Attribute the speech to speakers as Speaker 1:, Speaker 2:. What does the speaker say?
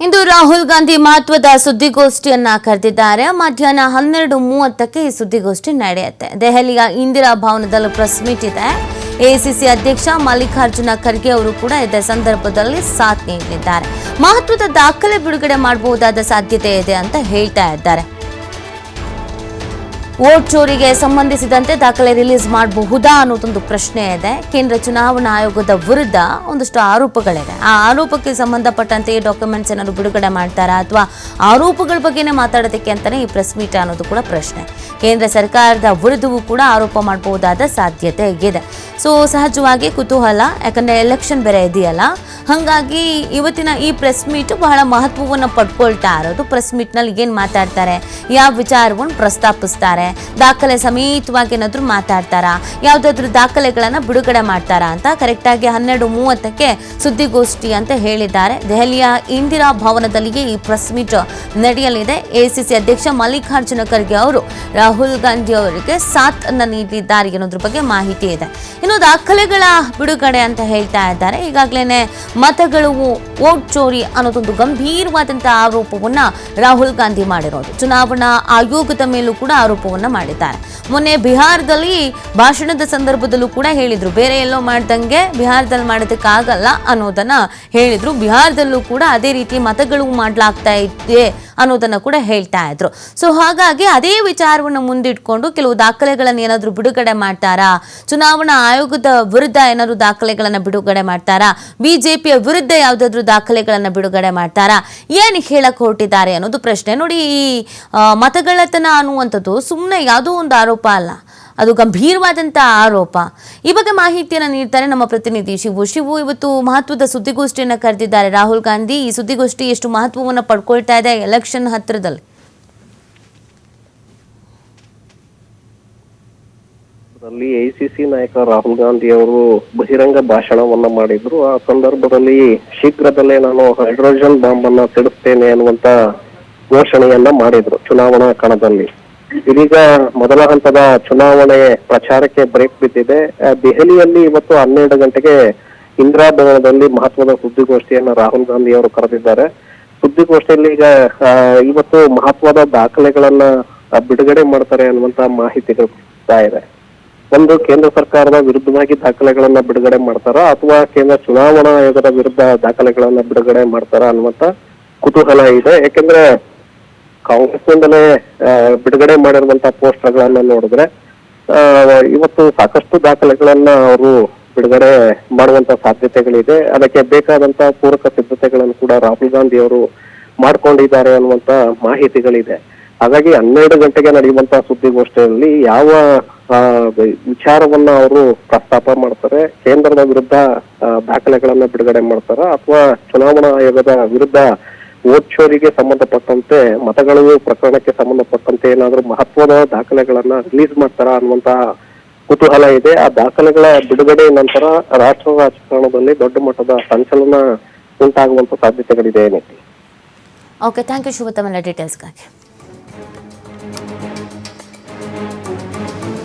Speaker 1: ಇಂದು ರಾಹುಲ್ ಗಾಂಧಿ ಮಹತ್ವದ ಸುದ್ದಿಗೋಷ್ಠಿಯನ್ನ ಕರೆದಿದ್ದಾರೆ. ಮಧ್ಯಾಹ್ನ 12:30ಕ್ಕೆ ಈ ಸುದ್ದಿಗೋಷ್ಠಿ ನಡೆಯುತ್ತೆ. ದೆಹಲಿಯ ಇಂದಿರಾ ಭವನದಲ್ಲಿ ಪ್ರೆಸ್ ಮೀಟ್ ಇದೆ. ಎಐಸಿಸಿ ಅಧ್ಯಕ್ಷ ಮಲ್ಲಿಕಾರ್ಜುನ ಖರ್ಗೆ ಅವರು ಕೂಡ ಇದೇ ಸಂದರ್ಭದಲ್ಲಿ ಸಾಥ್ ನೀಡಲಿದ್ದಾರೆ. ಮಹತ್ವದ ದಾಖಲೆ ಬಿಡುಗಡೆ ಮಾಡಬಹುದಾದ ಸಾಧ್ಯತೆ ಇದೆ ಅಂತ ಹೇಳ್ತಾ ಇದ್ದಾರೆ. ವೋಟ್ ಚೋರಿಗೆ ಸಂಬಂಧಿಸಿದಂತೆ ದಾಖಲೆ ರಿಲೀಸ್ ಮಾಡಬಹುದಾ ಅನ್ನೋದೊಂದು ಪ್ರಶ್ನೆ ಇದೆ. ಕೇಂದ್ರ ಚುನಾವಣಾ ಆಯೋಗದ ವಿರುದ್ಧ ಒಂದಷ್ಟು ಆರೋಪಗಳಿದೆ. ಆ ಆರೋಪಕ್ಕೆ ಸಂಬಂಧಪಟ್ಟಂತೆ ಡಾಕ್ಯುಮೆಂಟ್ಸ್ ಏನಾದ್ರು ಬಿಡುಗಡೆ ಮಾಡ್ತಾರಾ ಅಥವಾ ಆರೋಪಗಳ ಬಗ್ಗೆನೇ ಮಾತಾಡೋದಕ್ಕೆ ಅಂತಾನೆ ಈ ಪ್ರೆಸ್ ಮೀಟ್ ಅನ್ನೋದು ಕೂಡ ಪ್ರಶ್ನೆ. ಕೇಂದ್ರ ಸರ್ಕಾರದ ವಿರುದ್ಧವೂ ಕೂಡ ಆರೋಪ ಮಾಡಬಹುದಾದ ಸಾಧ್ಯತೆ ಇದೆ. ಸೊ ಸಹಜವಾಗಿ ಕುತೂಹಲ, ಯಾಕಂದ್ರೆ ಎಲೆಕ್ಷನ್ ಬೇರೆ ಇದೆಯಲ್ಲ, ಹಾಗಾಗಿ ಇವತ್ತಿನ ಈ ಪ್ರೆಸ್ ಮೀಟ್ ಬಹಳ ಮಹತ್ವವನ್ನು ಪಡ್ಕೊಳ್ತಾ ಇರೋದು. ಪ್ರೆಸ್ ಮೀಟ್ ನಲ್ಲಿ ಏನ್ ಮಾತಾಡ್ತಾರೆ, ಯಾವ ವಿಚಾರವನ್ನು ಪ್ರಸ್ತಾಪಿಸ್ತಾರೆ, ದಾಖಲೆ ಸಮೇತವಾಗಿ ಏನಾದ್ರು ಮಾತಾಡ್ತಾರಾ, ಯಾವ್ದಾದ್ರು ದಾಖಲೆಗಳನ್ನ ಬಿಡುಗಡೆ ಮಾಡ್ತಾರಾ ಅಂತ ಕರೆಕ್ಟ್ ಆಗಿ 12:30ಕ್ಕೆ ಸುದ್ದಿಗೋಷ್ಠಿ ಅಂತ ಹೇಳಿದ್ದಾರೆ. ದೆಹಲಿಯ ಇಂದಿರಾ ಭವನದಲ್ಲಿಯೇ ಈ ಪ್ರೆಸ್ ಮೀಟ್ ನಡೆಯಲಿದೆ. ಎಐಸಿಸಿ ಅಧ್ಯಕ್ಷ ಮಲ್ಲಿಕಾರ್ಜುನ ಖರ್ಗೆ ಅವರು ರಾಹುಲ್ ಗಾಂಧಿ ಅವರಿಗೆ ಸಾಥ್ ಅನ್ನ ನೀಡಿದ್ದಾರೆ ಅನ್ನೋದ್ರ ಬಗ್ಗೆ ಮಾಹಿತಿ ಇದೆ. ಇನ್ನು ದಾಖಲೆಗಳ ಬಿಡುಗಡೆ ಅಂತ ಹೇಳ್ತಾ ಇದ್ದಾರೆ. ಈಗಾಗಲೇ ಮತಗಳು ವೋಟ್ ಚೋರಿ ಅನ್ನೋದೊಂದು ಗಂಭೀರವಾದಂತಹ ಆರೋಪವನ್ನ ರಾಹುಲ್ ಗಾಂಧಿ ಮಾಡಿರೋದು. ಚುನಾವಣಾ ಆಯೋಗದ ಮೇಲೂ ಕೂಡ ಆರೋಪವನ್ನ ಮಾಡಿದ್ದಾರೆ. ಮೊನ್ನೆ ಬಿಹಾರದಲ್ಲಿ ಭಾಷಣದ ಸಂದರ್ಭದಲ್ಲೂ ಕೂಡ ಹೇಳಿದ್ರು, ಬೇರೆ ಎಲ್ಲೋ ಮಾಡ್ದಂಗೆ ಬಿಹಾರದಲ್ಲಿ ಮಾಡೋದಕ್ಕಾಗಲ್ಲ ಅನ್ನೋದನ್ನ ಹೇಳಿದ್ರು. ಬಿಹಾರದಲ್ಲೂ ಕೂಡ ಅದೇ ರೀತಿ ಮತಗಳು ಮಾಡಲಾಗ್ತಾ ಇದೆ ಅನ್ನೋದನ್ನ ಕೂಡ ಹೇಳ್ತಾ ಇದ್ರು. ಸೊ ಹಾಗಾಗಿ ಅದೇ ವಿಚಾರವನ್ನು ಮುಂದಿಟ್ಕೊಂಡು ಕೆಲವು ದಾಖಲೆಗಳನ್ನು ಏನಾದ್ರು ಬಿಡುಗಡೆ ಮಾಡ್ತಾರಾ, ಚುನಾವಣಾ ಆಯೋಗದ ವಿರುದ್ಧ ಏನಾದ್ರು ದಾಖಲೆಗಳನ್ನ ಬಿಡುಗಡೆ ಮಾಡ್ತಾರಾ, ಬಿಜೆಪಿಯ ವಿರುದ್ಧ ಯಾವ್ದಾದ್ರು ದಾಖಲೆಗಳನ್ನ ಬಿಡುಗಡೆ ಮಾಡ್ತಾರಾ, ಏನ್ ಹೇಳಕ್ ಹೊರಟಿದ್ದಾರೆ ಅನ್ನೋದು ಪ್ರಶ್ನೆ. ನೋಡಿ, ಈ ಮತಗಳತನ ಅನ್ನುವಂಥದ್ದು ಸುಮ್ಮನೆ ಯಾವುದೋ ಒಂದು ಆರೋಪ ಅಲ್ಲ, ಅದು ಗಂಭೀರವಾದಂಥ ಆರೋಪ. ಈ ಬಗ್ಗೆ ಮಾಹಿತಿಯನ್ನು ನೀಡ್ತಾರೆ ನಮ್ಮ ಪ್ರತಿನಿಧಿ ಶಿವು. ಇವತ್ತು ಮಹತ್ವದ ಸುದ್ದಿಗೋಷ್ಠಿಯನ್ನು ಕರೆದಿದ್ದಾರೆ ರಾಹುಲ್ ಗಾಂಧಿ. ಈ ಸುದ್ದಿಗೋಷ್ಠಿ ಎಷ್ಟು ಮಹತ್ವವನ್ನು ಪಡ್ಕೊಳ್ತಾ ಇದೆ ಎಲೆಕ್ಷನ್ ಹತ್ತಿರದಲ್ಲಿ?
Speaker 2: ಎಐಸಿಸಿ ನಾಯಕ ರಾಹುಲ್ ಗಾಂಧಿ ಅವರು ಬಹಿರಂಗ ಭಾಷಣವನ್ನ ಮಾಡಿದ್ರು. ಆ ಸಂದರ್ಭದಲ್ಲಿ ಶೀಘ್ರದಲ್ಲೇ ನಾನು ಹೈಡ್ರೋಜನ್ ಬಾಂಬ್ ಅನ್ನ ಸಿಡಿಸ್ತೇನೆ ಅನ್ನುವಂತ ಘೋಷಣೆಯನ್ನ ಮಾಡಿದ್ರು ಚುನಾವಣಾ ಕಣದಲ್ಲಿ. ಇದೀಗ ಮೊದಲ ಹಂತದ ಚುನಾವಣೆ ಪ್ರಚಾರಕ್ಕೆ ಬ್ರೇಕ್ ಬಿದ್ದಿದೆ. ದೆಹಲಿಯಲ್ಲಿ ಇವತ್ತು 12 ಗಂಟೆಗೆ ಇಂದಿರಾ ಭವನದಲ್ಲಿ ಮಹತ್ವದ ಸುದ್ದಿಗೋಷ್ಠಿಯನ್ನ ರಾಹುಲ್ ಗಾಂಧಿ ಅವರು ಕರೆದಿದ್ದಾರೆ. ಸುದ್ದಿಗೋಷ್ಠಿಯಲ್ಲಿ ಈಗ ಇವತ್ತು ಮಹತ್ವದ ದಾಖಲೆಗಳನ್ನ ಬಿಡುಗಡೆ ಮಾಡ್ತಾರೆ ಅನ್ನುವಂತ ಮಾಹಿತಿಗಳು ಇದೆ. ಒಂದು, ಕೇಂದ್ರ ಸರ್ಕಾರದ ವಿರುದ್ಧವಾಗಿ ದಾಖಲೆಗಳನ್ನ ಬಿಡುಗಡೆ ಮಾಡ್ತಾರ ಅಥವಾ ಕೇಂದ್ರ ಚುನಾವಣಾ ಆಯೋಗದ ವಿರುದ್ಧ ದಾಖಲೆಗಳನ್ನ ಬಿಡುಗಡೆ ಮಾಡ್ತಾರ ಅನ್ನುವಂತ ಕುತೂಹಲ ಇದೆ. ಯಾಕೆಂದ್ರೆ ಕಾಂಗ್ರೆಸ್ನಿಂದಲೇ ಬಿಡುಗಡೆ ಮಾಡಿರುವಂತ ಪೋಸ್ಟರ್ಗಳನ್ನ ನೋಡಿದ್ರೆ ಇವತ್ತು ಸಾಕಷ್ಟು ದಾಖಲೆಗಳನ್ನ ಅವರು ಬಿಡುಗಡೆ ಮಾಡುವಂತ ಸಾಧ್ಯತೆಗಳಿದೆ. ಅದಕ್ಕೆ ಬೇಕಾದಂತ ಪೂರಕ ಸಿದ್ಧತೆಗಳನ್ನು ಕೂಡ ರಾಹುಲ್ ಗಾಂಧಿ ಅವರು ಮಾಡ್ಕೊಂಡಿದ್ದಾರೆ ಅನ್ನುವಂತ ಮಾಹಿತಿಗಳಿದೆ. ಹಾಗಾಗಿ 12 ಗಂಟೆಗೆ ನಡೆಯುವಂತಹ ಸುದ್ದಿಗೋಷ್ಠಿಯಲ್ಲಿ ಯಾವ ವಿಚಾರವನ್ನ ಅವರು ಪ್ರಸ್ತಾಪ ಮಾಡ್ತಾರೆ, ಕೇಂದ್ರದ ವಿರುದ್ಧ ದಾಖಲೆಗಳನ್ನ ಬಿಡುಗಡೆ ಮಾಡ್ತಾರ ಅಥವಾ ಚುನಾವಣಾ ಆಯೋಗದ ವಿರುದ್ಧ ವೋಟ್ ಚೋರಿಗೆ ಸಂಬಂಧಪಟ್ಟಂತೆ ಮತಗಳು ಪ್ರಕರಣಕ್ಕೆ ಸಂಬಂಧಪಟ್ಟಂತೆ ಏನಾದ್ರೂ ಮಹತ್ವದ ದಾಖಲೆಗಳನ್ನ ರಿಲೀಸ್ ಮಾಡ್ತಾರಾ ಅನ್ನುವಂತಹ ಕುತೂಹಲ ಇದೆ. ಆ ದಾಖಲೆಗಳ ಬಿಡುಗಡೆ ನಂತರ ರಾಷ್ಟ್ರ ರಾಜಕಾರಣದಲ್ಲಿ ದೊಡ್ಡ ಮಟ್ಟದ ಸಂಚಲನ ಉಂಟಾಗುವಂತ ಸಾಧ್ಯತೆಗಳಿದೆ.
Speaker 1: ಓಕೆ, ಥ್ಯಾಂಕ್ ಯು ಶಿವ, ತಮ್ಮೆಲ್ಲ ಡೀಟೇಲ್ಸ್ಗಾಗಿ.